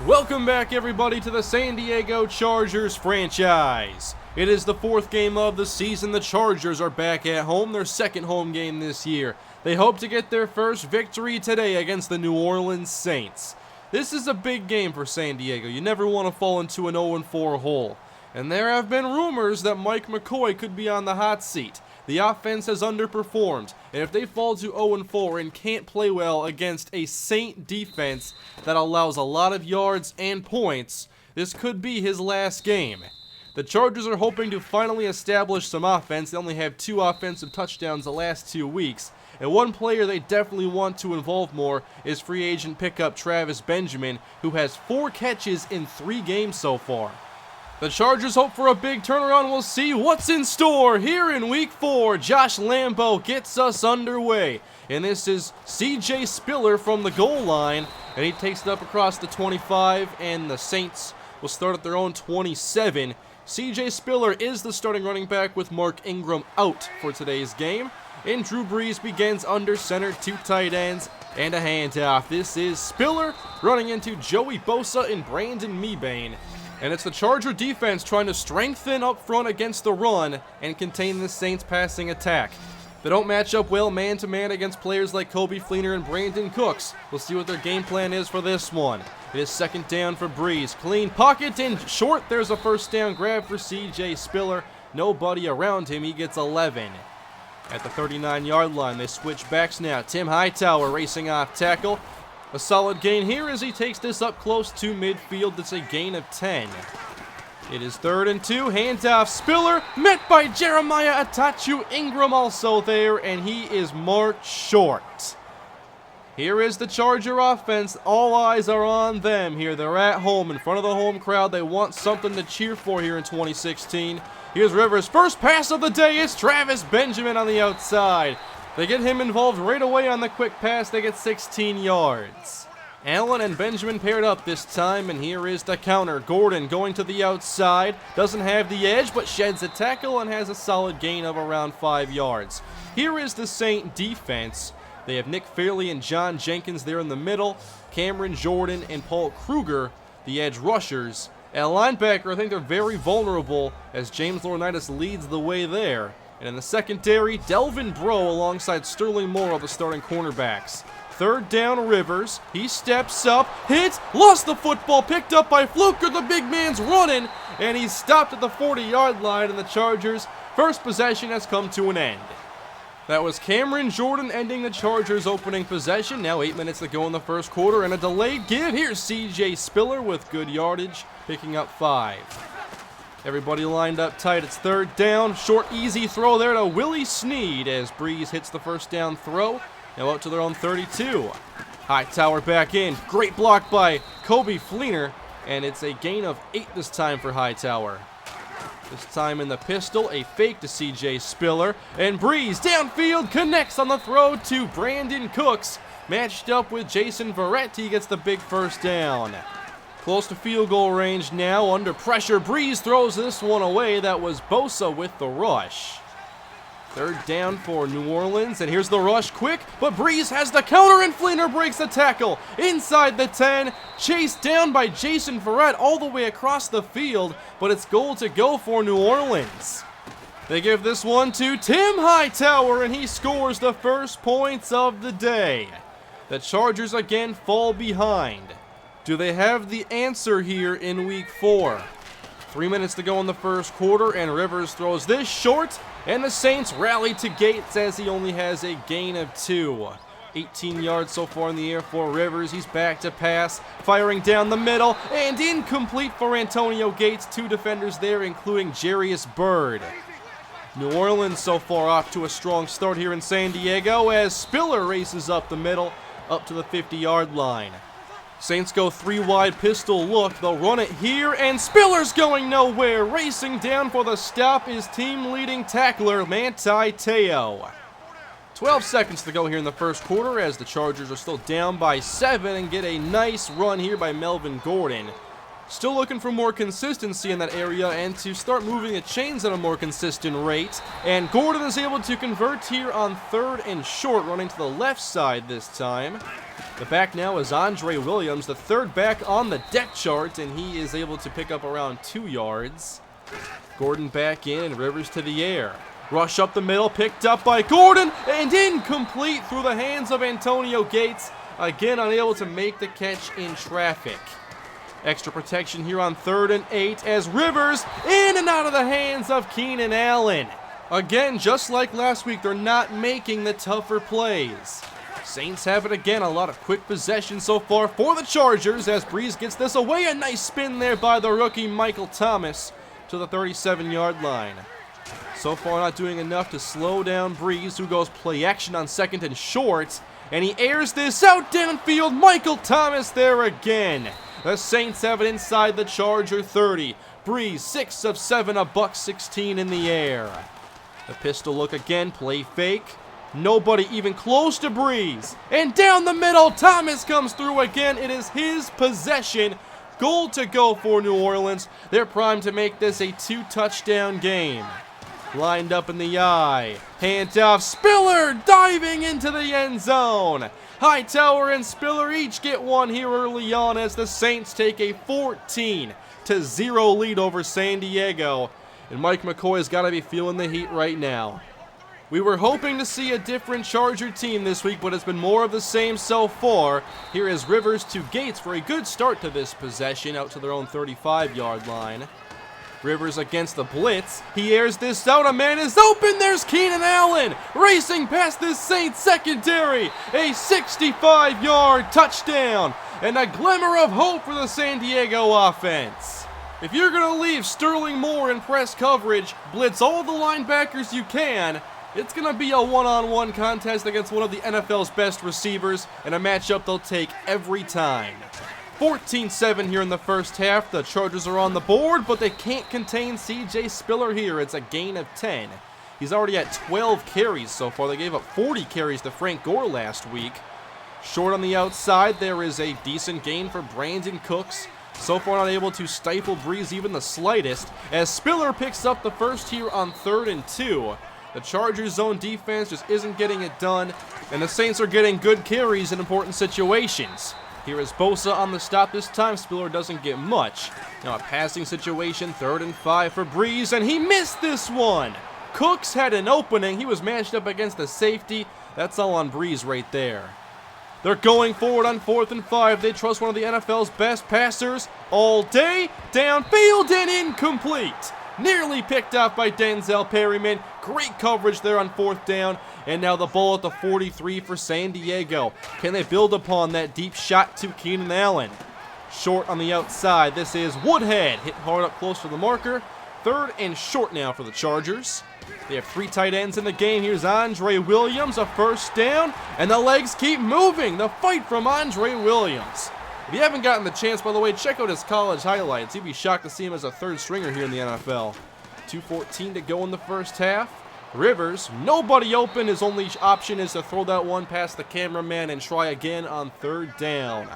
Welcome back, everybody, to the San Diego Chargers franchise. It is the fourth game of the season. The Chargers are back at home, their second home game this year. They hope to get their first victory today against the New Orleans Saints. This is a big game for San Diego. You never want to fall into an 0-4 hole. And there have been rumors that Mike McCoy could be on the hot seat. The offense has underperformed, and if they fall to 0-4 and can't play well against a Saint defense that allows a lot of yards and points, this could be his last game. The Chargers are hoping to finally establish some offense. They only have 2 offensive touchdowns the last 2 weeks, and one player they definitely want to involve more is free agent pickup Travis Benjamin, who has 4 catches in 3 games so far. The Chargers hope for a big turnaround. We'll see what's in store here in Week 4. Josh Lambo gets us underway. And this is C.J. Spiller from the goal line. And he takes it up across the 25. And the Saints will start at their own 27. C.J. Spiller is the starting running back with Mark Ingram out for today's game. And Drew Brees begins under center, 2 tight ends, and a handoff. This is Spiller running into Joey Bosa and Brandon Mebane. And it's the Charger defense trying to strengthen up front against the run and contain the Saints passing attack. They don't match up well man-to-man against players like Coby Fleener and Brandon Cooks. We'll see what their game plan is for this one. It is second down for Brees. Clean pocket and short. There's a first down grab for C.J. Spiller. Nobody around him. He gets 11. At the 39-yard line, they switch backs now. Tim Hightower racing off tackle. A solid gain here as he takes this up close to midfield. It's a gain of 10. It is 3rd and 2. Handoff. Spiller met by Jeremiah Atachu. Ingram also there, and he is marked short. Here is the Charger offense. All eyes are on them here. They're at home in front of the home crowd. They want something to cheer for here in 2016. Here's Rivers. First pass of the day. It's Travis Benjamin on the outside. They get him involved right away on the quick pass. They get 16 yards. Allen and Benjamin paired up this time, and here is the counter. Gordon going to the outside. Doesn't have the edge, but sheds a tackle and has a solid gain of around 5 yards. Here is the Saint defense. They have Nick Fairley and John Jenkins there in the middle. Cameron Jordan and Paul Kruger, the edge rushers. At linebacker, I think they're very vulnerable as James Laurinaitis leads the way there. And in the secondary, Delvin Breaux alongside Sterling Moore are the starting cornerbacks. 3rd down, Rivers. He steps up, hits, lost the football, picked up by Fluker. The big man's running, and he's stopped at the 40-yard line, and the Chargers' first possession has come to an end. That was Cameron Jordan ending the Chargers' opening possession. Now 8 minutes to go in the first quarter, and a delayed give. Here's C.J. Spiller with good yardage, picking up 5. Everybody lined up tight. It's 3rd down. Short, easy throw there to Willie Snead as Brees hits the first down throw. Now out to their own 32. Hightower back in. Great block by Coby Fleener. And it's a gain of 8 this time for Hightower. This time in the pistol, a fake to C.J. Spiller. And Brees downfield connects on the throw to Brandon Cooks. Matched up with Jason Verrett. He gets the big first down. Close to field goal range now, under pressure. Brees throws this one away. That was Bosa with the rush. 3rd down for New Orleans, and here's the rush quick, but Brees has the counter, and Fleener breaks the tackle. Inside the 10, chased down by Jason Verrett all the way across the field, but it's goal to go for New Orleans. They give this one to Tim Hightower, and he scores the first points of the day. The Chargers again fall behind. Do they have the answer here in Week 4? 3 minutes to go in the first quarter, and Rivers throws this short, and the Saints rally to Gates as he only has a gain of 2. 18 yards so far in the air for Rivers. He's back to pass, firing down the middle, and incomplete for Antonio Gates. 2 defenders there, including Jarius Byrd. New Orleans so far off to a strong start here in San Diego as Spiller races up the middle, up to the 50-yard line. Saints go 3 wide pistol look. They'll run it here, and Spiller's going nowhere. Racing down for the stop is team-leading tackler Manti Te'o. 12 seconds to go here in the first quarter as the Chargers are still down by 7 and get a nice run here by Melvin Gordon. Still looking for more consistency in that area and to start moving the chains at a more consistent rate. And Gordon is able to convert here on 3rd and short, running to the left side this time. The back now is Andre Williams, the 3rd back on the depth chart, and he is able to pick up around 2 yards. Gordon back in and Rivers to the air. Rush up the middle, picked up by Gordon, and incomplete through the hands of Antonio Gates. Again, unable to make the catch in traffic. Extra protection here on 3rd and 8 as Rivers in and out of the hands of Keenan Allen. Again, just like last week, they're not making the tougher plays. Saints have it again. A lot of quick possession so far for the Chargers as Breeze gets this away. A nice spin there by the rookie Michael Thomas to the 37-yard line. So far not doing enough to slow down Breeze, who goes play action on 2nd and short. And he airs this out downfield. Michael Thomas there again. The Saints have it inside the Charger 30. Breeze, 6 of 7, $116 in the air. The pistol look again, play fake. Nobody even close to Breeze. And down the middle, Thomas comes through again. It is his possession. Goal to go for New Orleans. They're primed to make this a 2-touchdown game. Lined up in the eye. Handoff. Spiller diving into the end zone. Hightower and Spiller each get one here early on as the Saints take a 14-0 lead over San Diego. And Mike McCoy's got to be feeling the heat right now. We were hoping to see a different Charger team this week, but it's been more of the same so far. Here is Rivers to Gates for a good start to this possession out to their own 35-yard line. Rivers against the blitz. He airs this out. A man is open. There's Keenan Allen racing past this Saints secondary. A 65-yard touchdown and a glimmer of hope for the San Diego offense. If you're going to leave Sterling Moore in press coverage, blitz all the linebackers you can, it's going to be a one-on-one contest against one of the NFL's best receivers and a matchup they'll take every time. 14-7 here in the first half. The Chargers are on the board, but they can't contain C.J. Spiller here. It's a gain of 10. He's already at 12 carries so far. They gave up 40 carries to Frank Gore last week. Short on the outside, there is a decent gain for Brandon Cooks. So far not able to stifle Breeze even the slightest, as Spiller picks up the first here on 3rd and 2. The Chargers' zone defense just isn't getting it done, and the Saints are getting good carries in important situations. Here is Bosa on the stop this time. Spiller doesn't get much. Now a passing situation, 3rd and 5 for Breeze, and he missed this one. Cooks had an opening. He was matched up against the safety. That's all on Breeze right there. They're going forward on 4th and 5. They trust one of the NFL's best passers all day. Downfield and incomplete. Nearly picked off by Denzel Perryman. Great coverage there on 4th down. And now the ball at the 43 for San Diego. Can they build upon that deep shot to Keenan Allen? Short on the outside. This is Woodhead. Hit hard up close to the marker. 3rd and short now for the Chargers. They have 3 tight ends in the game. Here's Andre Williams, a first down. And the legs keep moving. The fight from Andre Williams. If you haven't gotten the chance, by the way, check out his college highlights. You'd be shocked to see him as a 3rd stringer here in the NFL. 2:14 to go in the first half. Rivers, nobody open. His only option is to throw that one past the cameraman and try again on 3rd down.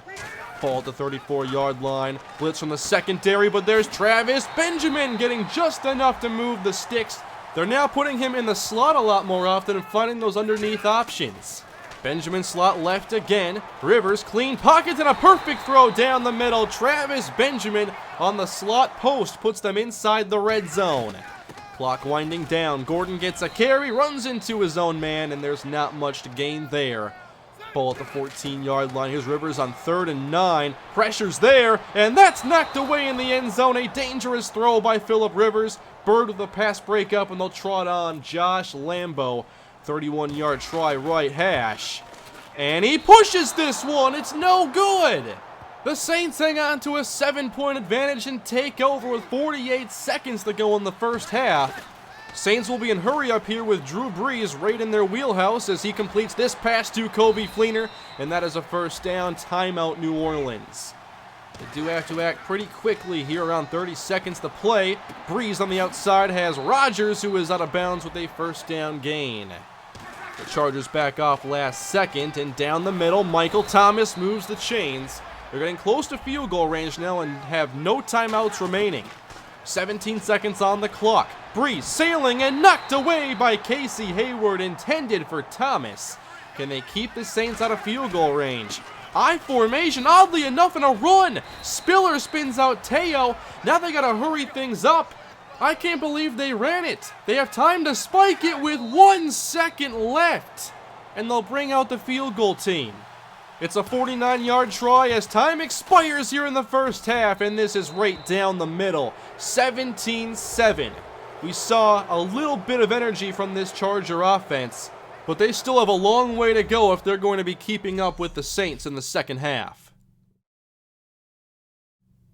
Ball at the 34-yard line. Blitz from the secondary, but there's Travis Benjamin getting just enough to move the sticks. They're now putting him in the slot a lot more often and finding those underneath options. Benjamin slot left again. Rivers, clean pocket and a perfect throw down the middle. Travis Benjamin on the slot post puts them inside the red zone. Clock winding down. Gordon gets a carry, runs into his own man, and there's not much to gain there. Ball at the 14-yard line. Here's Rivers on 3rd and 9. Pressure's there, and that's knocked away in the end zone. A dangerous throw by Phillip Rivers. Bird with the pass breakup, and they'll trot on Josh Lambo. 31-yard try right hash. And he pushes this one. It's no good. The Saints hang on to a 7-point advantage and take over with 48 seconds to go in the first half. Saints will be in hurry up here with Drew Brees right in their wheelhouse as he completes this pass to Kobe Fleener, and that is a first down. Timeout, New Orleans. They do have to act pretty quickly here, around 30 seconds to play. Brees on the outside has Rodgers, who is out of bounds with a first down gain. The Chargers back off last second, and down the middle, Michael Thomas moves the chains. They're getting close to field goal range now and have no timeouts remaining. 17 seconds on the clock. Breeze sailing and knocked away by Casey Hayward, intended for Thomas. Can they keep the Saints out of field goal range? I formation, oddly enough, in a run. Spiller spins out Teo. Now they gotta hurry things up. I can't believe they ran it. They have time to spike it with 1 second left. And they'll bring out the field goal team. It's a 49-yard try as time expires here in the first half, and this is right down the middle. 17-7. We saw a little bit of energy from this Charger offense, but they still have a long way to go if they're going to be keeping up with the Saints in the second half.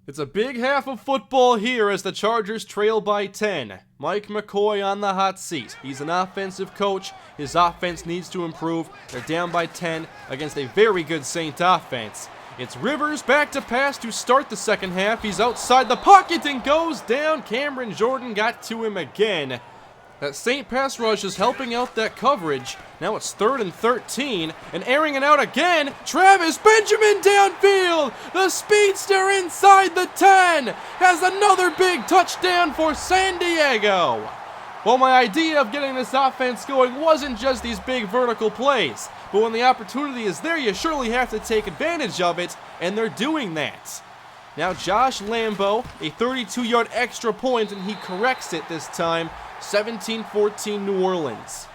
It's a big half of football here as the Chargers trail by 10. Mike McCoy on the hot seat. He's an offensive coach. His offense needs to improve. They're down by 10 against a very good Saint offense. It's Rivers back to pass to start the second half. He's outside the pocket and goes down. Cameron Jordan got to him again. That Saint pass rush is helping out that coverage. Now it's 3rd and 13, and airing it out again, Travis Benjamin downfield! The speedster inside the 10 has another big touchdown for San Diego! Well, my idea of getting this offense going wasn't just these big vertical plays, but when the opportunity is there, you surely have to take advantage of it, and they're doing that. Now Josh Lambo, a 32-yard extra point, and he corrects it this time. 17-14 New Orleans.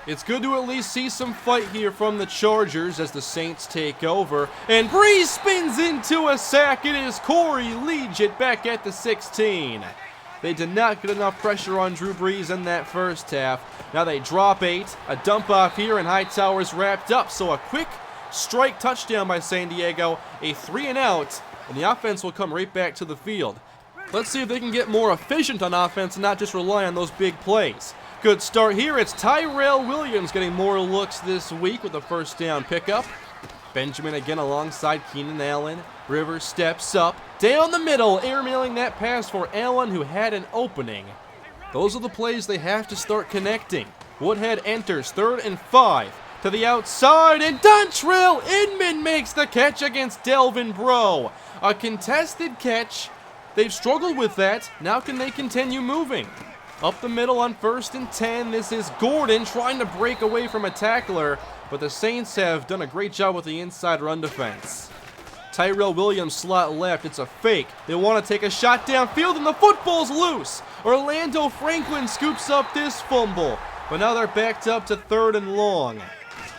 It's good to at least see some fight here from the Chargers as the Saints take over. And Breeze spins into a sack. It is Corey Liuget back at the 16. They did not get enough pressure on Drew Brees in that first half. Now they drop 8. A dump off here and Hightower's wrapped up. So a quick strike touchdown by San Diego. A 3-and-out. And the offense will come right back to the field. Let's see if they can get more efficient on offense and not just rely on those big plays. Good start here. It's Tyrell Williams getting more looks this week with a first down pickup. Benjamin again alongside Keenan Allen. Rivers steps up. Down the middle, airmailing that pass for Allen, who had an opening. Those are the plays they have to start connecting. Woodhead enters 3rd and 5. To the outside, and Dontrell Inman makes the catch against Delvin Breaux. A contested catch. They've struggled with that. Now can they continue moving? Up the middle on 1st and 10. This is Gordon trying to break away from a tackler, but the Saints have done a great job with the inside run defense. Tyrell Williams slot left. It's a fake. They want to take a shot downfield, and the football's loose. Orlando Franklin scoops up this fumble, but now they're backed up to 3rd and long.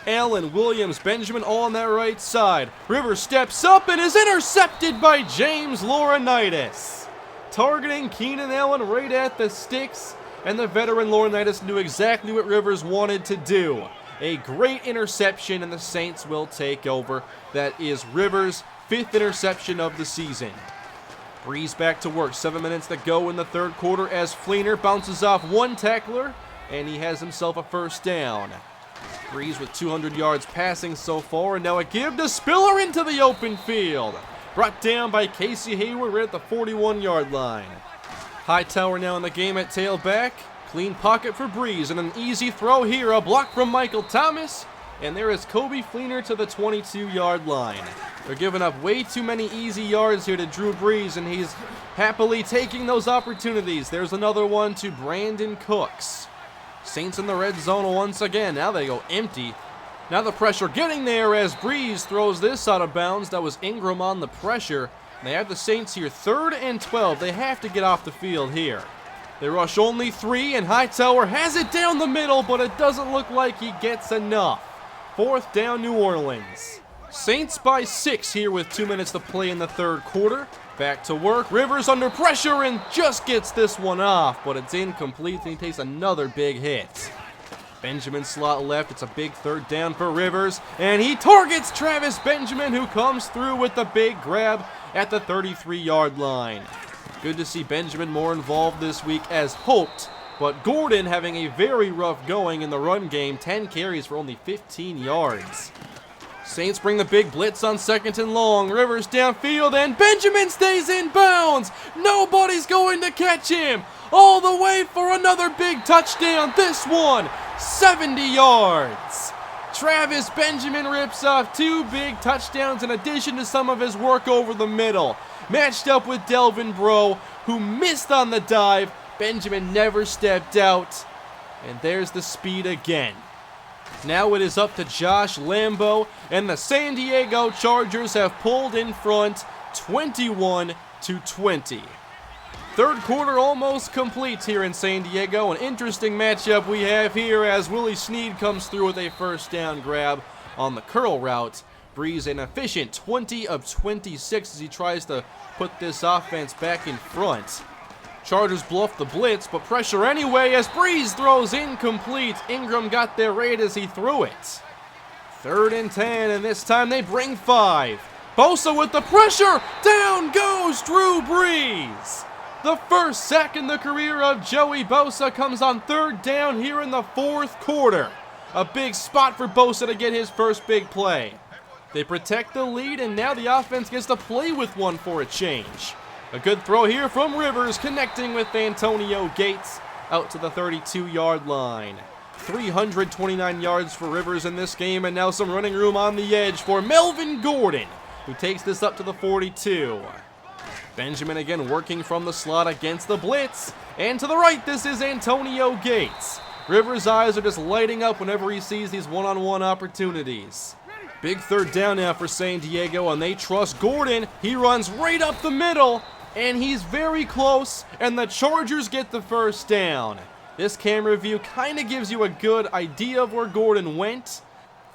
Allen, Williams, Benjamin all on that right side. Rivers steps up and is intercepted by James Laurinaitis. Targeting Keenan Allen right at the sticks, and the veteran Laurinaitis knew exactly what Rivers wanted to do. A great interception, and the Saints will take over. That is Rivers' 5th interception of the season. Breeze back to work. 7 minutes to go in the 3rd quarter as Fleener bounces off one tackler, and he has himself a first down. Breeze with 200 yards passing so far, and now a give to Spiller into the open field. Brought down by Casey Hayward right at the 41-yard line. Hightower now in the game at tailback. Clean pocket for Breeze, and an easy throw here. A block from Michael Thomas, and there is Kobe Fleener to the 22-yard line. They're giving up way too many easy yards here to Drew Brees, and he's happily taking those opportunities. There's another one to Brandon Cooks. Saints in the red zone once again. Now they go empty. Now the pressure getting there as Breeze throws this out of bounds. That was Ingram on the pressure. They have the Saints here 3rd and 12. They have to get off the field here. They rush only 3, and Hightower has it down the middle, but it doesn't look like he gets enough. 4th down, New Orleans. Saints by 6 here with 2 minutes to play in the 3rd quarter. Back to work. Rivers under pressure and just gets this one off, but it's incomplete, and he takes another big hit. Benjamin slot left. It's a big 3rd down for Rivers, and he targets Travis Benjamin, who comes through with the big grab at the 33-yard line. Good to see Benjamin more involved this week as hoped, but Gordon having a very rough going in the run game. 10 carries for only 15 yards. Saints bring the big blitz on 2nd and long. Rivers downfield, and Benjamin stays in bounds. Nobody's going to catch him. All the way for another big touchdown. This one, 70 yards. Travis Benjamin rips off 2 big touchdowns in addition to some of his work over the middle. Matched up with Delvin Breaux, who missed on the dive. Benjamin never stepped out. And there's the speed again. Now it is up to Josh Lambo, and the San Diego Chargers have pulled in front 21-20. Third quarter almost complete here in San Diego. An interesting matchup we have here as Willie Snead comes through with a first down grab on the curl route. Breeze an efficient 20 of 26 as he tries to put this offense back in front. Chargers bluff the blitz, but pressure anyway as Breeze throws incomplete. Ingram got there right as he threw it. 3rd and 10, and this time they bring 5. Bosa with the pressure. Down goes Drew Brees. The first sack in the career of Joey Bosa comes on 3rd down here in the 4th quarter. A big spot for Bosa to get his first big play. They protect the lead, and now the offense gets to play with one for a change. A good throw here from Rivers, connecting with Antonio Gates out to the 32-yard line. 329 yards for Rivers in this game, and now some running room on the edge for Melvin Gordon, who takes this up to the 42. Benjamin again working from the slot against the blitz. And to the right, this is Antonio Gates. Rivers' eyes are just lighting up whenever he sees these one-on-one opportunities. Big 3rd down now for San Diego, and they trust Gordon. He runs right up the middle, and he's very close, and the Chargers get the first down. This camera view kind of gives you a good idea of where Gordon went.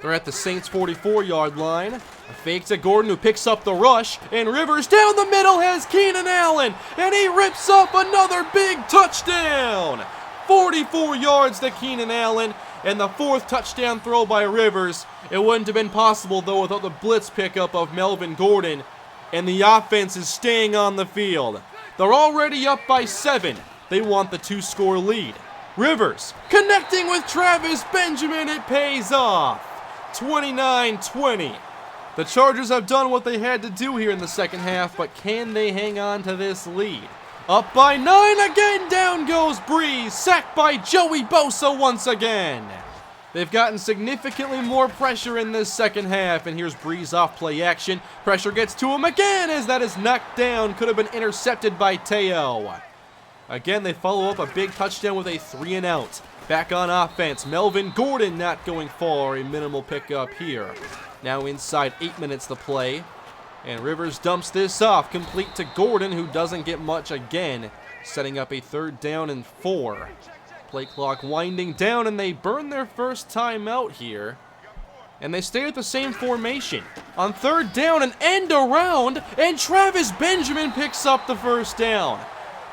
They're at the Saints' 44-yard line. A fake to Gordon, who picks up the rush, and Rivers down the middle has Keenan Allen, and he rips up another big touchdown. 44 yards to Keenan Allen, and the 4th touchdown throw by Rivers. It wouldn't have been possible, though, without the blitz pickup of Melvin Gordon, and the offense is staying on the field. They're already up by 7. They want the 2-score lead. Rivers connecting with Travis Benjamin. It pays off. 29-20. The Chargers have done what they had to do here in the second half, but can they hang on to this lead? Up by 9 again, down goes Breeze, sacked by Joey Bosa once again. They've gotten significantly more pressure in this second half, and here's Breeze off play action. Pressure gets to him again as that is knocked down, could have been intercepted by Teo. Again, they follow up a big touchdown with a 3-and-out. Back on offense, Melvin Gordon not going far, a minimal pickup here. Now inside 8 minutes to play, and Rivers dumps this off, complete to Gordon, who doesn't get much again, setting up a 3rd down and 4. Play clock winding down, and they burn their first timeout here, and they stay with the same formation. On 3rd down, an end around, and Travis Benjamin picks up the first down.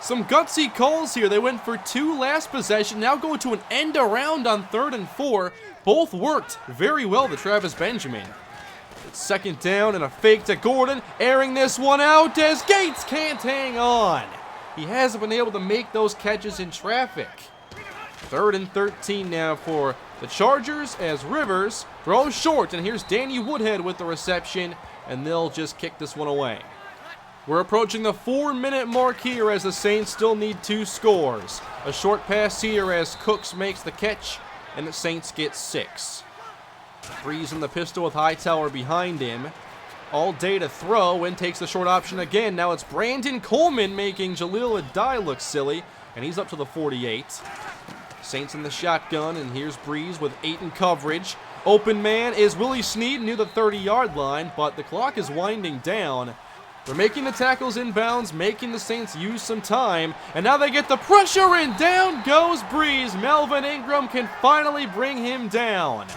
Some gutsy calls here. They went for 2 last possession, now go to an end around on 3rd and 4. Both worked very well to Travis Benjamin. It's 2nd down and a fake to Gordon, airing this one out as Gates can't hang on. He hasn't been able to make those catches in traffic. 3rd and 13 now for the Chargers as Rivers throws short, and here's Danny Woodhead with the reception, and they'll just kick this one away. We're approaching the 4-minute mark here as the Saints still need 2 scores. A short pass here as Cooks makes the catch, and the Saints get 6. Breeze in the pistol with Hightower behind him. All day to throw, and takes the short option again. Now it's Brandon Coleman making Jaleel Adai look silly, and he's up to the 48. Saints in the shotgun, and here's Breeze with 8 in coverage. Open man is Willie Snead near the 30-yard line, but the clock is winding down. They're making the tackles inbounds, making the Saints use some time, and now they get the pressure, and down goes Breeze. Melvin Ingram can finally bring him down.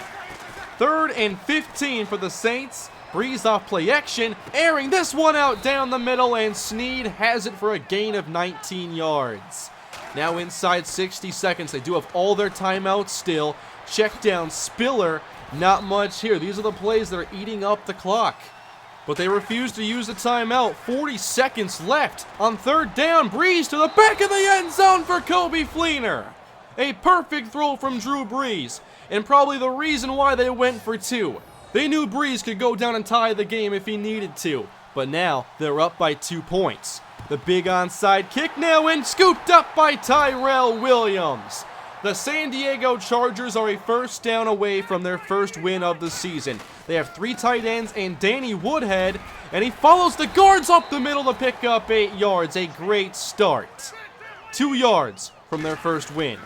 3rd and 15 for the Saints. Breeze off play action, airing this one out down the middle, and Snead has it for a gain of 19 yards. Now inside 60 seconds. They do have all their timeouts still. Check down Spiller. Not much here. These are the plays that are eating up the clock. But they refuse to use the timeout. 40 seconds left. On 3rd down, Breeze to the back of the end zone for Coby Fleener. A perfect throw from Drew Brees, and probably the reason why they went for 2. They knew Breeze could go down and tie the game if he needed to, but now they're up by 2 points. The big onside kick now, and scooped up by Tyrell Williams. The San Diego Chargers are a first down away from their first win of the season. They have 3 tight ends and Danny Woodhead, and he follows the guards up the middle to pick up 8 yards. A great start. 2 yards from their first win.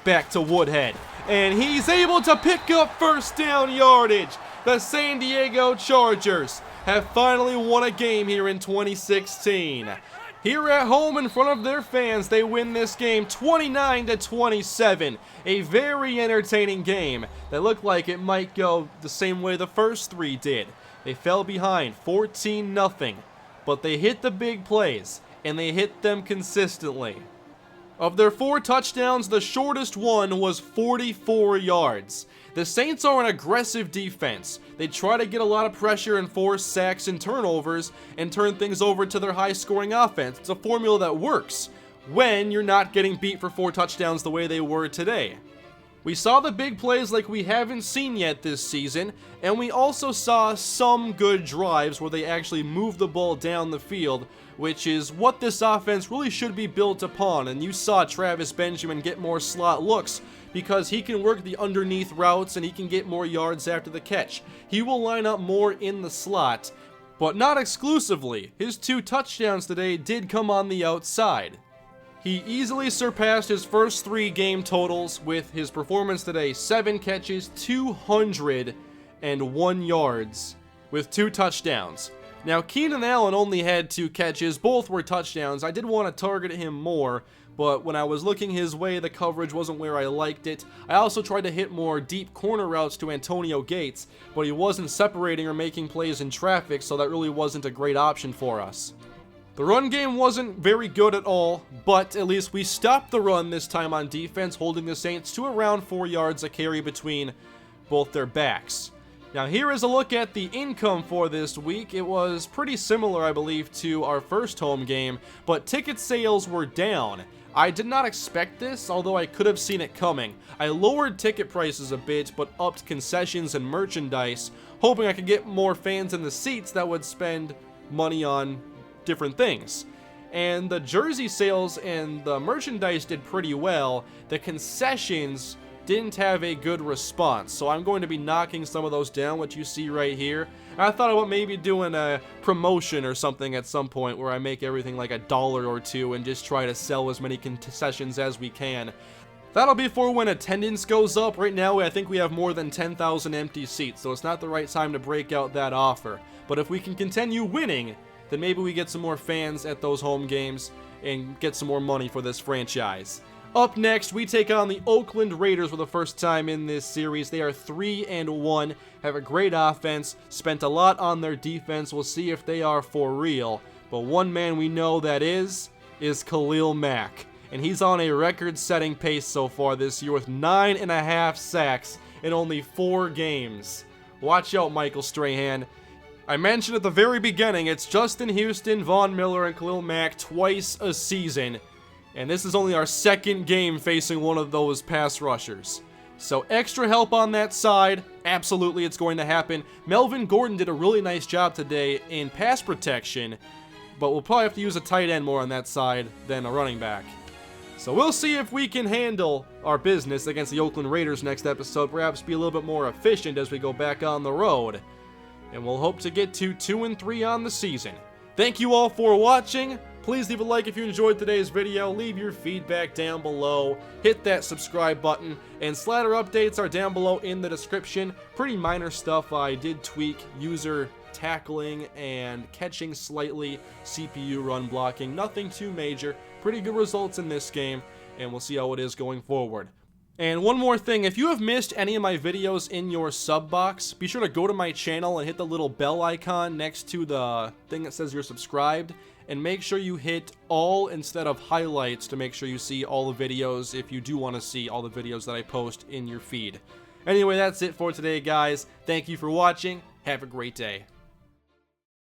Back to Woodhead, and he's able to pick up first down yardage. The San Diego Chargers have finally won a game here in 2016. Here at home in front of their fans, they win this game 29-27. A very entertaining game that looked like it might go the same way the first 3 did. They fell behind 14-0, but they hit the big plays, and they hit them consistently. Of their 4 touchdowns, the shortest one was 44 yards. The Saints are an aggressive defense. They try to get a lot of pressure and force sacks and turnovers and turn things over to their high-scoring offense. It's a formula that works when you're not getting beat for 4 touchdowns the way they were today. We saw the big plays like we haven't seen yet this season, and we also saw some good drives where they actually moved the ball down the field, which is what this offense really should be built upon. And you saw Travis Benjamin get more slot looks because he can work the underneath routes and he can get more yards after the catch. He will line up more in the slot, but not exclusively. His 2 touchdowns today did come on the outside. He easily surpassed his first 3 game totals with his performance today. 7 catches, 201 yards with 2 touchdowns. Now, Keenan Allen only had 2 catches. Both were touchdowns. I did want to target him more, but when I was looking his way, the coverage wasn't where I liked it. I also tried to hit more deep corner routes to Antonio Gates, but he wasn't separating or making plays in traffic, so that really wasn't a great option for us. The run game wasn't very good at all, but at least we stopped the run this time on defense, holding the Saints to around 4 yards a carry between both their backs. Now here is a look at the income for this week. It was pretty similar, I believe, to our first home game, but ticket sales were down. I did not expect this, although I could have seen it coming. I lowered ticket prices a bit, but upped concessions and merchandise, hoping I could get more fans in the seats that would spend money on different things. And the jersey sales and the merchandise did pretty well. The concessions didn't have a good response, so I'm going to be knocking some of those down, what you see right here. I thought about maybe doing a promotion or something at some point where I make everything like $1 or $2 and just try to sell as many concessions as we can. That'll be for when attendance goes up. Right now, I think we have more than 10,000 empty seats, so it's not the right time to break out that offer. But if we can continue winning, then maybe we get some more fans at those home games and get some more money for this franchise. Up next, we take on the Oakland Raiders for the first time in this series. They are 3-1, have a great offense, spent a lot on their defense. We'll see if they are for real. But one man we know that is Khalil Mack. And he's on a record-setting pace so far this year with 9.5 sacks in only 4 games. Watch out, Michael Strahan. I mentioned at the very beginning, it's Justin Houston, Von Miller, and Khalil Mack twice a season. And this is only our 2nd game facing one of those pass rushers. So extra help on that side, absolutely it's going to happen. Melvin Gordon did a really nice job today in pass protection, but we'll probably have to use a tight end more on that side than a running back. So we'll see if we can handle our business against the Oakland Raiders next episode, perhaps be a little bit more efficient as we go back on the road. And we'll hope to get to 2-3 on the season. Thank you all for watching. Please leave a like if you enjoyed today's video, leave your feedback down below, hit that subscribe button, and Slider updates are down below in the description. Pretty minor stuff. I did tweak user tackling and catching slightly, CPU run blocking, nothing too major. Pretty good results in this game, and we'll see how it is going forward. And one more thing, if you have missed any of my videos in your sub box, be sure to go to my channel and hit the little bell icon next to the thing that says you're subscribed, and make sure you hit all instead of highlights to make sure you see all the videos if you do want to see all the videos that I post in your feed. Anyway, that's it for today, guys. Thank you for watching. Have a great day.